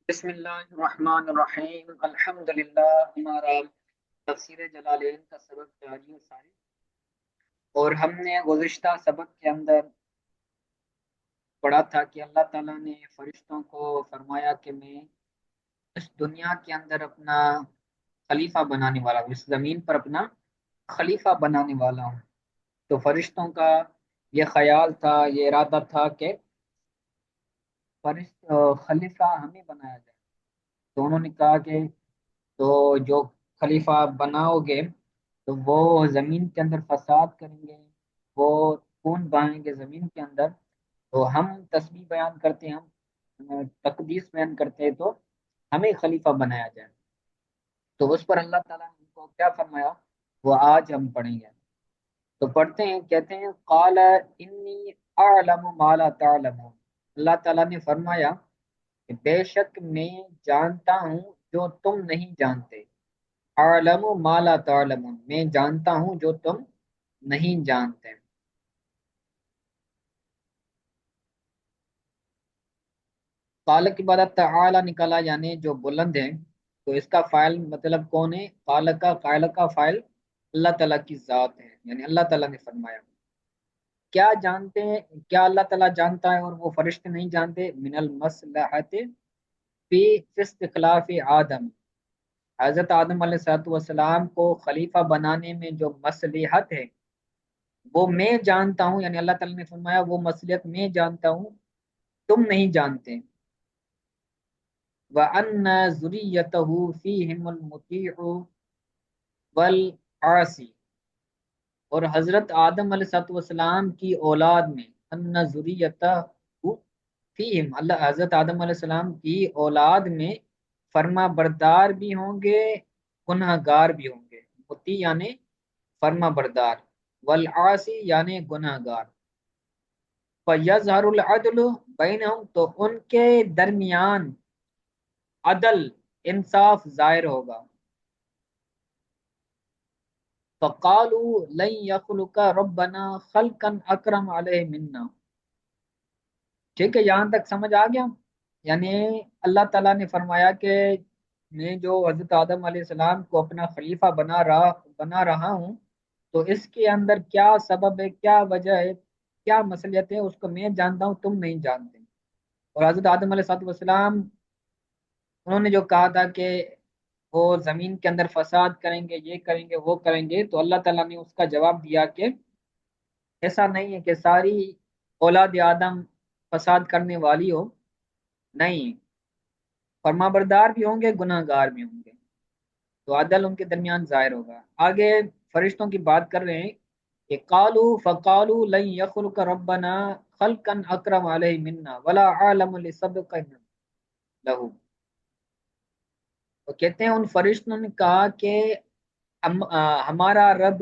بسم اللہ الرحمن الرحیم الحمدللہ۔ ہمارا تفسیر جلالین کا سبق جاری ہے سارے، اور ہم نے گزشتہ سبق کے اندر پڑھا تھا کہ اللہ تعالیٰ نے فرشتوں کو فرمایا کہ میں اس دنیا کے اندر اپنا خلیفہ بنانے والا ہوں، اس زمین پر اپنا خلیفہ بنانے والا ہوں۔ تو فرشتوں کا یہ خیال تھا، یہ ارادہ تھا کہ خلیفہ ہمیں بنایا جائے۔ تو انہوں نے کہا کہ تو جو خلیفہ بناؤ گے تو وہ زمین کے اندر فساد کریں گے، وہ خون بہائیں گے زمین کے اندر۔ تو ہم تسبیح بیان کرتے ہیں، ہم تقدیس بیان کرتے ہیں، تو ہمیں خلیفہ بنایا جائے۔ تو اس پر اللہ تعالیٰ نے ان کو کیا فرمایا، وہ آج ہم پڑھیں گے۔ تو پڑھتے ہیں، کہتے ہیں قال انی اعلم ما لا تعلمون۔ اللہ تعالیٰ نے فرمایا کہ بے شک میں جانتا ہوں جو تم نہیں جانتے۔ اعلم ما لا تعلمون، میں جانتا ہوں جو تم نہیں جانتے۔ قال کے بعد تعالی نکالا یعنی جو بلند ہے، تو اس کا فاعل مطلب کون ہے؟ قال کا فاعل اللہ تعالیٰ کی ذات ہے، یعنی اللہ تعالیٰ نے فرمایا۔ کیا جانتے ہیں؟ کیا اللہ تعالیٰ جانتا ہے اور وہ فرشتے نہیں جانتے؟ من المصلحت فی استخلاف آدم، حضرت آدم علیہ الصلوۃ والسلام کو خلیفہ بنانے میں جو مصلحت ہے وہ میں جانتا ہوں، یعنی اللہ تعالیٰ نے فرمایا وہ مصلحت میں جانتا ہوں، تم نہیں جانتے۔ وَأَنَّ ذُرِّيَّتَهُ فِيهِمُ الْمُطِيعُ وَالْعَاصِي، اور حضرت آدم علیہ الصلوۃ والسلام کی اولاد میں، ان ذریتہ فیہم، اللہ حضرت آدم علیہ السلام کی اولاد میں فرما بردار بھی ہوں گے، گناہ گار بھی ہوں گے۔ مطیع یعنی فرما بردار، والعاصی یعنی گناہ گار۔ فَيَظْهَرُ الْعَدْلُ بَيْنَهُمْ، تو ان کے درمیان عدل انصاف ظاہر ہوگا۔ فَقَالُوا لَن يَخْلُقَ رَبَّنَا خَلْقًا أَكْرَمَ عَلَيْهِ مِنَّا۔ ٹھیک ہے، یہاں تک سمجھ آ گیا؟ یعنی اللہ تعالیٰ نے فرمایا کہ میں جو حضرت آدم علیہ السلام کو اپنا خلیفہ بنا رہا ہوں، تو اس کے اندر کیا سبب ہے، کیا وجہ ہے، کیا مصلحت ہے، اس کو میں جانتا ہوں، تم نہیں جانتے۔ اور حضرت آدم علیہ السلام انہوں نے جو کہا تھا کہ وہ زمین کے اندر فساد کریں گے، یہ کریں گے، وہ کریں گے، تو اللہ تعالیٰ نے اس کا جواب دیا کہ ایسا نہیں ہے کہ ساری اولاد آدم فساد کرنے والی ہو، نہیں، فرما بردار بھی ہوں گے، گناہ گار بھی ہوں گے، تو عدل ان کے درمیان ظاہر ہوگا۔ آگے فرشتوں کی بات کر رہے ہیں کہ قالو فقالو لن یخلق ربنا خلقا اکرم علیہ منا ولا عالم لسبق لہو۔ وہ کہتے ہیں ان فرشتوں نے کہا کہ ہمارا رب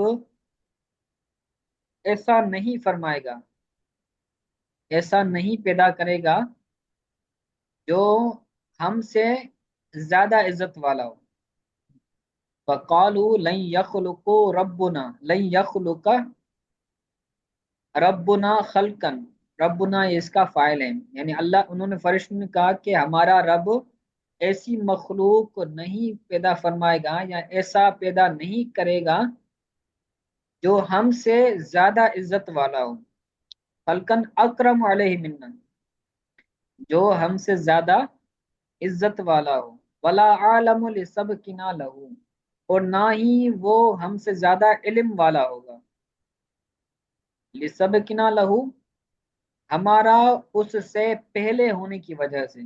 ایسا نہیں فرمائے گا، ایسا نہیں پیدا کرے گا جو ہم سے زیادہ عزت والا ہو۔ فقالوا لن يخلق ربنا خلقا، ربنا اس کا فاعل ہے، یعنی اللہ، انہوں نے فرشتوں نے کہا کہ ہمارا رب ایسی مخلوق نہیں پیدا فرمائے گا یا ایسا پیدا نہیں کرے گا جو ہم سے زیادہ عزت والا ہو۔ خلقن اکرم علیہ منا، جو ہم سے زیادہ عزت والا ہو۔ ولا عالم لسبقنا لہو، اور نہ ہی وہ ہم سے زیادہ علم والا ہوگا۔ لسبقنا لہو، ہمارا اس سے پہلے ہونے کی وجہ سے،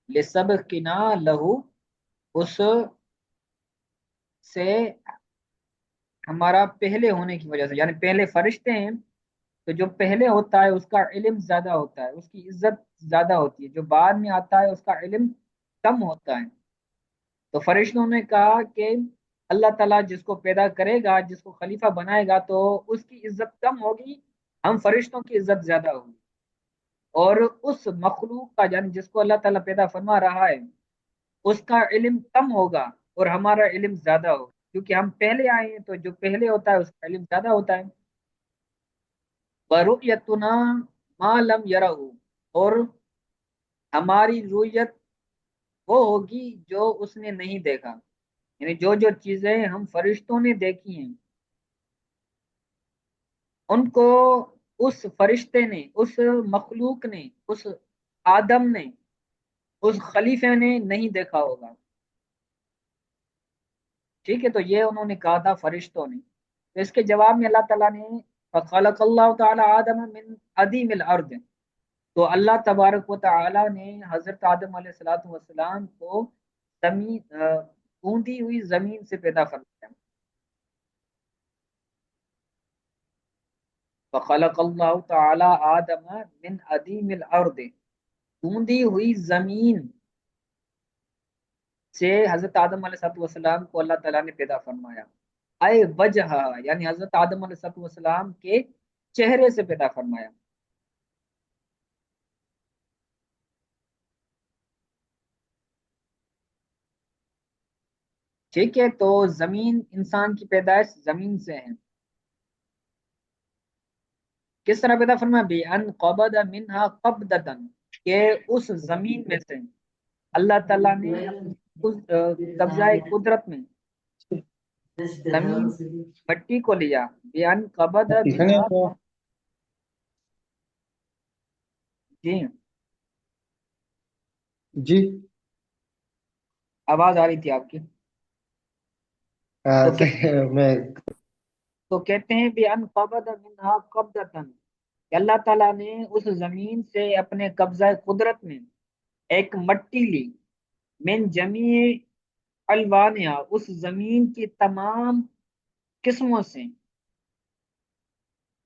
لسبقنا لہو، اس سے ہمارا پہلے ہونے کی وجہ سے، یعنی پہلے فرشتے ہیں، تو جو پہلے ہوتا ہے اس کا علم زیادہ ہوتا ہے، اس کی عزت زیادہ ہوتی ہے، جو بعد میں آتا ہے اس کا علم کم ہوتا ہے۔ تو فرشتوں نے کہا کہ اللہ تعالیٰ جس کو پیدا کرے گا، جس کو خلیفہ بنائے گا، تو اس کی عزت کم ہوگی، ہم فرشتوں کی عزت زیادہ ہوگی۔ اور اس مخلوق کا، یعنی جس کو اللہ تعالیٰ پیدا فرما رہا ہے، اس کا علم کم ہوگا اور ہمارا علم زیادہ ہوگا، کیونکہ ہم پہلے آئے ہیں، تو جو پہلے ہوتا ہے اس کا علم زیادہ ہوتا ہے۔ وَرُؤْيَتُنَا مَا لَمْ يَرَهُ، اور ہماری رؤیت وہ ہوگی جو اس نے نہیں دیکھا، یعنی جو جو چیزیں ہم فرشتوں نے دیکھی ہیں ان کو اس فرشتے نے، اس مخلوق نے، اس آدم نے، اس خلیفے نے نہیں دیکھا ہوگا۔ ٹھیک ہے، تو یہ انہوں نے کہا تھا فرشتوں نے، تو اس کے جواب میں اللہ تعالیٰ نے فخلق اللہ تعالیٰ آدم من عدیم الارض، تو اللہ تبارک و تعالیٰ نے حضرت آدم علیہ الصلوۃ والسلام کو زمین گوندی ہوئی زمین سے پیدا فرمایا۔ فخلق اللہ تعالیٰ آدم من عدیم الارض، گوندی ہوئی زمین سے حضرت آدم علیہ الصلوۃ والسلام کو اللہ تعالیٰ نے پیدا فرمایا۔ اے وجہ، یعنی حضرت آدم علیہ الصلوۃ والسلام کے چہرے سے پیدا فرمایا۔ ٹھیک ہے، تو زمین، انسان کی پیدائش زمین سے ہے۔ کس طرح پیدا فرمایا؟ بے ان قبض منہا قبضتن، کہ اس زمین میں سے اللہ تعالیٰ نے اس قبضہ قدرت میں زمین مٹی کو لیا، بے ان قبض منہا، جی جی آواز آ رہی تھی آپ کی؟ تو میں تو کہتے ہیں بے ان قبض منہا قبضتن، کہ اللہ تعالیٰ نے اس زمین سے اپنے قبضہ قدرت میں ایک مٹی لی، من جمیع الوانیا، اس زمین کی تمام قسموں سے،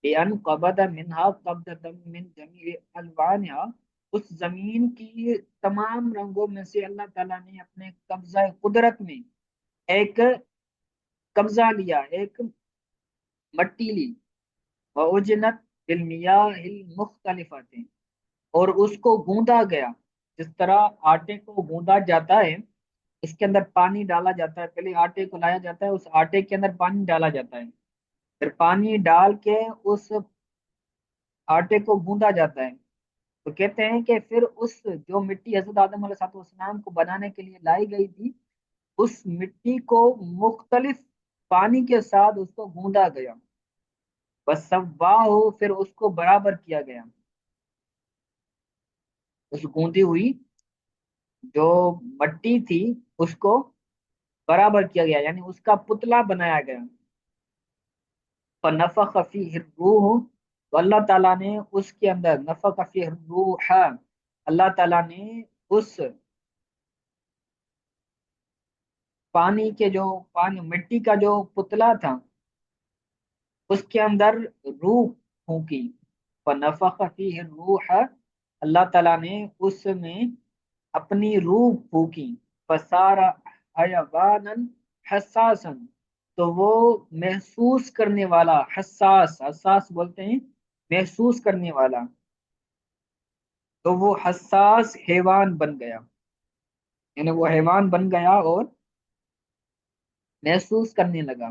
بِأَنْ قَبَضَ مِنْهَا قَبْضَةً مِنْ جَمِيعِ الْوَانِهَا، اس زمین کی تمام رنگوں میں سے اللہ تعالیٰ نے اپنے قبضہ قدرت میں ایک قبضہ لیا، ایک مٹی لی، وَأُجْنَتْ بِالْمِيَاهِ الْمُخْتَلِفَةِ، اور اس کو گوندا گیا، جس طرح آٹے کو گوندا جاتا ہے، اس کے اندر پانی ڈالا جاتا ہے، پہلے آٹے کو لایا جاتا ہے، اس آٹے کے اندر پانی ڈالا جاتا ہے، پھر پانی ڈال کے اس آٹے کو گوندا جاتا ہے، تو کہتے ہیں کہ پھر اس جو مٹی حضرت آدم علیہ السلام کو بنانے کے لیے لائی گئی تھی، اس مٹی کو مختلف پانی کے ساتھ اس کو گوندا گیا، بس سواہ، پھر اس کو برابر کیا گیا، اس گوندی ہوئی جو مٹی تھی اس کو برابر کیا گیا، یعنی اس کا پتلا بنایا گیا۔ فنفخ فیہ الروح، تو اللہ تعالیٰ نے اس کے اندر، نفخ فیہ الروح، اللہ تعالیٰ نے اس پانی کے جو پانی مٹی کا جو پتلا تھا اس کے اندر روح پھونکی، فنفخ فیہ الروح، اللہ تعالیٰ نے اس میں اپنی روح پھونکی، فصار حیوانا حساسا، تو وہ محسوس کرنے والا، حساس، حساس بولتے ہیں محسوس کرنے والا، تو وہ حساس حیوان بن گیا، یعنی وہ حیوان بن گیا اور محسوس کرنے لگا۔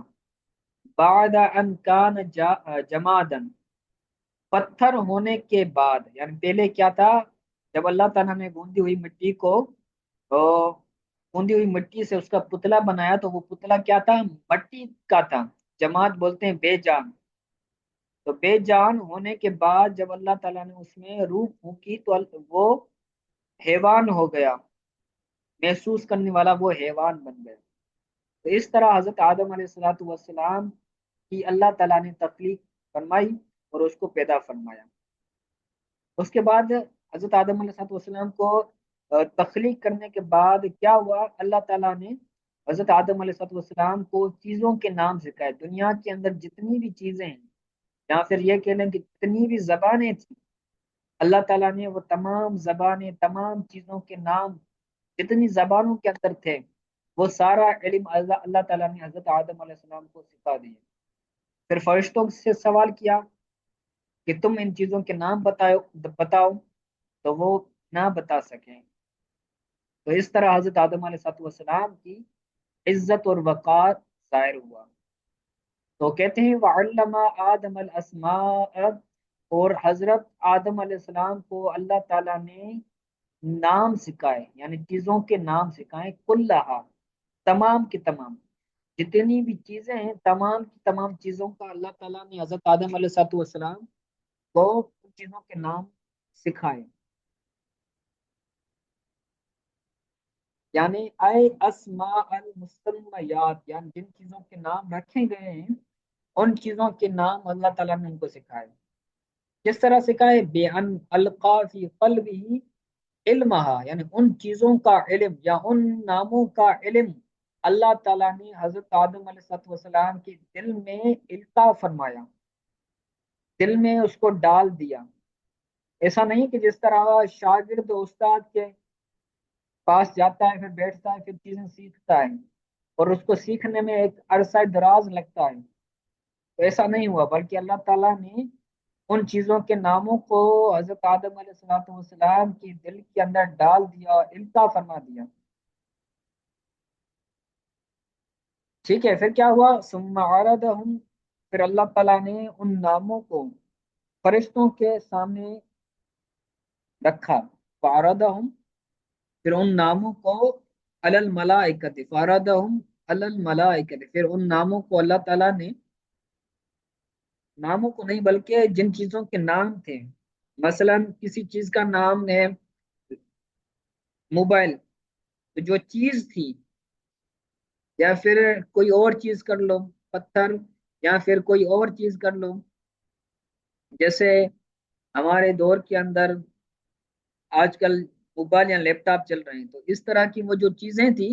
بعد ان کان جمادن، پتھر ہونے کے بعد، یعنی پہلے کیا تھا؟ جب اللہ تعالیٰ نے گوندی ہوئی مٹی کو، تو گوندی ہوئی مٹی سے اس کا پتلا بنایا، تو وہ پتلا کیا تھا؟ مٹی کا تھا، جماد بولتے ہیں بے جان، تو بے جان ہونے کے بعد جب اللہ تعالیٰ نے اس میں روح پھونکی تو وہ حیوان ہو گیا، محسوس کرنے والا وہ حیوان بن گیا۔ تو اس طرح حضرت آدم علیہ الصلوۃ والسلام کی اللہ تعالیٰ نے تخلیق فرمائی اور اس کو پیدا فرمایا۔ اس کے بعد حضرت آدم علیہ السلام کو تخلیق کرنے کے بعد کیا ہوا؟ اللہ تعالیٰ نے حضرت آدم علیہ السلام کو چیزوں کے نام سکھائے، دنیا کے اندر جتنی بھی چیزیں ہیں، یا پھر یہ کہہ لیں کہ جتنی بھی زبانیں تھیں، اللہ تعالیٰ نے وہ تمام زبانیں، تمام چیزوں کے نام جتنی زبانوں کے اندر تھے، وہ سارا علم اللہ تعالیٰ نے حضرت آدم علیہ السلام کو سکھا دیا۔ پھر فرشتوں سے سوال کیا کہ تم ان چیزوں کے نام بتاؤ، تو وہ نہ بتا سکیں، تو اس طرح حضرت آدم علیہ السلام کی عزت اور وقار ظاہر ہوا۔ تو کہتے ہیں وَعَلَّمَ آدم الْأَسْمَاءَ، اور حضرت آدم علیہ السلام کو اللہ تعالیٰ نے نام سکھائے، یعنی چیزوں کے نام سکھائے، کلہا، تمام کی تمام، جتنی بھی چیزیں ہیں تمام کی تمام چیزوں کا اللہ تعالیٰ نے حضرت آدم علیہ السلام کو ان چیزوں کے نام سکھائے، یعنی اے اسماء المسمیات، یعنی جن چیزوں کے نام رکھے گئے ہیں ان چیزوں کے نام اللہ تعالیٰ نے ان کو سکھائے۔ کس طرح سکھائے؟ بے ان القا فی قلبہ علمہا، یعنی ان چیزوں کا علم یا ان ناموں کا علم اللہ تعالیٰ نے حضرت آدم علیہ السلام کے دل میں القاء فرمایا، دل میں اس کو ڈال دیا۔ ایسا نہیں کہ جس طرح شاگرد استاد کے پاس جاتا ہے، پھر بیٹھتا ہے، پھر چیزیں سیکھتا ہے اور اس کو سیکھنے میں ایک عرصہ دراز لگتا ہے، تو ایسا نہیں ہوا، بلکہ اللہ تعالیٰ نے ان چیزوں کے ناموں کو حضرت آدم علیہ السلام کی دل کے اندر ڈال دیا، القاء فرما دیا۔ ٹھیک ہے، پھر کیا ہوا؟ ثم عرضهم، پھر اللہ تعالیٰ نے ان ناموں کو فرشتوں کے سامنے رکھا، فعرضهم، پھر ان ناموں کو علی الملائکۃ، فعرضهم علی الملائکۃ، پھر ان ناموں کو اللہ تعالیٰ نے، ناموں کو نہیں بلکہ جن چیزوں کے نام تھے، مثلا کسی چیز کا نام ہے موبائل، تو جو چیز تھی، یا پھر کوئی اور چیز کر لو، پتھر، یا پھر کوئی اور چیز کر لو، جیسے ہمارے دور کے اندر آج کل موبائل یا لیپ ٹاپ چل رہے ہیں، تو اس طرح کی وہ جو چیزیں تھیں،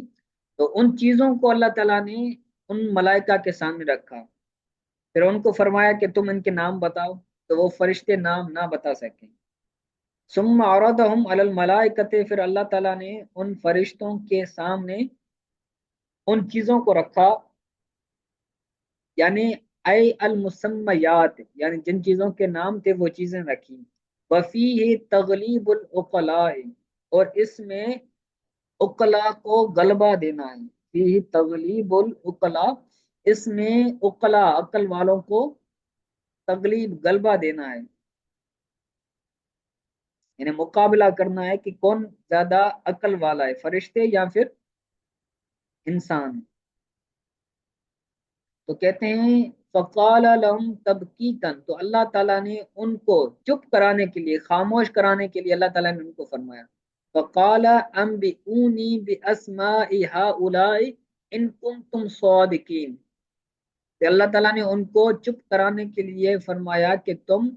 تو ان چیزوں کو اللہ تعالیٰ نے ان ملائکہ کے سامنے رکھا، پھر ان کو فرمایا کہ تم ان کے نام بتاؤ، تو وہ فرشتے نام نہ بتا سکیں۔ ثم عرضهم علی الملائکۃ، پھر اللہ تعالیٰ نے ان فرشتوں کے سامنے ان چیزوں کو رکھا، یعنی اے المسمیات، یعنی جن چیزوں کے نام تھے وہ چیزیں رکھی، وفیہ تغلیب العقلاء، اور اس میں عقلاء کو غلبہ دینا ہے، فیہ تغلیب العقلاء، اس میں عقلاء عقل والوں کو تغلیب غلبہ دینا ہے، یعنی مقابلہ کرنا ہے کہ کون زیادہ عقل والا ہے، فرشتے یا پھر انسان۔ تو کہتے ہیں فقال لهم تبکیتن، تو اللہ تعالیٰ نے ان کو چپ کرانے کے لیے، خاموش کرانے کے لیے اللہ تعالیٰ نے ان کو فرمایا، فقال انبئونی باسماء هؤلاء ان کنتم صادقین، کہ اللہ تعالیٰ نے ان کو چپ کرانے کے لیے فرمایا کہ تم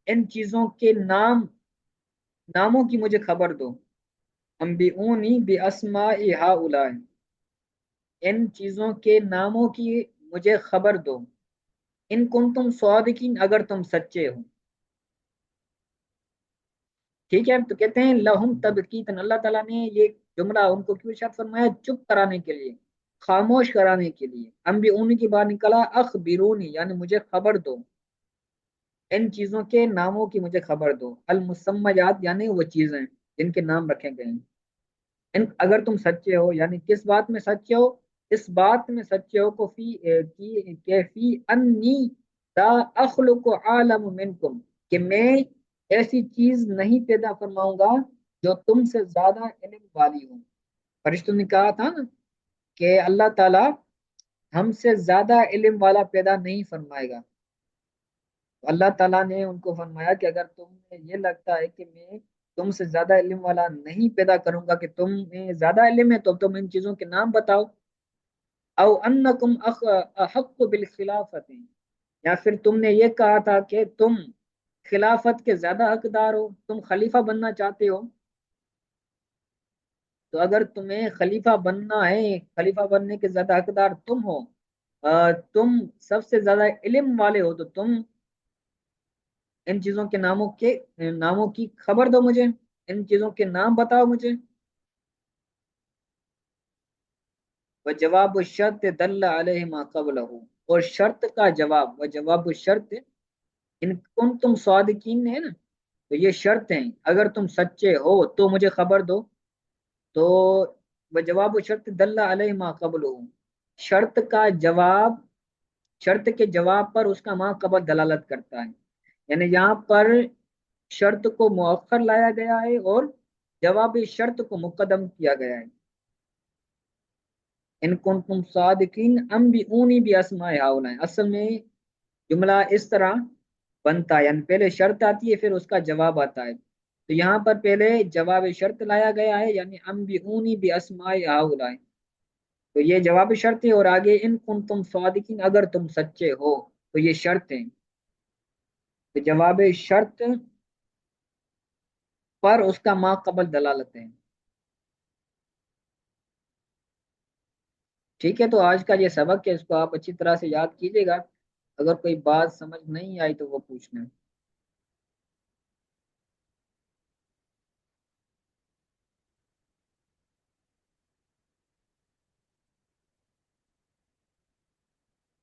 ان چیزوں کے ناموں کی مجھے خبر دو، انبئونی باسماء هؤلاء، ان چیزوں کے ناموں کی مجھے خبر دو، ان کن تم صادقین، اگر تم سچے ہو۔ ٹھیک ہے، تو کہتے ہیں لہم تبکیتن، اللہ تعالیٰ نے یہ جملہ ان کو کیوں ارشاد فرمایا؟ چپ کرانے کے لیے، خاموش کرانے کے لیے۔ انبئونی کی بات نکلا اخبرونی، یعنی مجھے خبر دو، ان چیزوں کے ناموں کی مجھے خبر دو، المسمیات یعنی وہ چیزیں جن کے نام رکھے گئے ہیں، ان اگر تم سچے ہو، یعنی کس بات میں سچے ہو؟ اس بات میں سچے ہو کو فی انی لا اخلق عالم منکم، کہ میں ایسی چیز نہیں پیدا فرماؤں گا جو تم سے زیادہ علم والی ہوں۔ فرشتوں نے کہا تھا نا کہ اللہ تعالی ہم سے زیادہ علم والا پیدا نہیں فرمائے گا، تو اللہ تعالیٰ نے ان کو فرمایا کہ اگر تم یہ لگتا ہے کہ میں تم سے زیادہ علم والا نہیں پیدا کروں گا، کہ تم میں زیادہ علم ہے، تو تم ان چیزوں کے نام بتاؤ، او انکم احق بالخلافت، یا پھر تم نے یہ کہا تھا کہ تم خلافت کے زیادہ حقدار ہو، تم خلیفہ بننا چاہتے ہو، تو اگر تمہیں خلیفہ بننا ہے، خلیفہ بننے کے زیادہ حقدار تم ہو، تم سب سے زیادہ علم والے ہو، تو تم ان چیزوں کے ناموں کی خبر دو مجھے، ان چیزوں کے نام بتاؤ مجھے۔ وہ جواب الشرط دل علیہ ما قبلہ، اور شرط کا جواب، وہ جواب الشرط ان کن تم صادقین ہے نا، تو یہ شرط ہیں، اگر تم سچے ہو تو مجھے خبر دو، تو وہ جواب الشرط دل علیہ ما قبلہ، شرط کا جواب، شرط کے جواب پر اس کا ما قبل دلالت کرتا ہے، یعنی یہاں پر شرط کو مؤخر لایا گیا ہے اور جواب شرط کو مقدم کیا گیا ہے، ان کنتم صادقین ام بھی اسماء ہؤلاء، اصل میں جملہ اس طرح بنتا ہے، یعنی پہلے شرط آتی ہے پھر اس کا جواب آتا ہے، تو یہاں پر پہلے جواب شرط لایا گیا ہے، یعنی ام بھی اسماء ہؤلاء، تو یہ جواب شرط ہے، اور آگے ان کنتم صادقین اگر تم سچے ہو، تو یہ شرط ہے، تو جواب شرط پر اس کا ما قبل دلالت ہے۔ ٹھیک ہے، تو آج کا یہ سبق ہے، اس کو آپ اچھی طرح سے یاد کیجیے گا، اگر کوئی بات سمجھ نہیں آئی تو وہ پوچھنا۔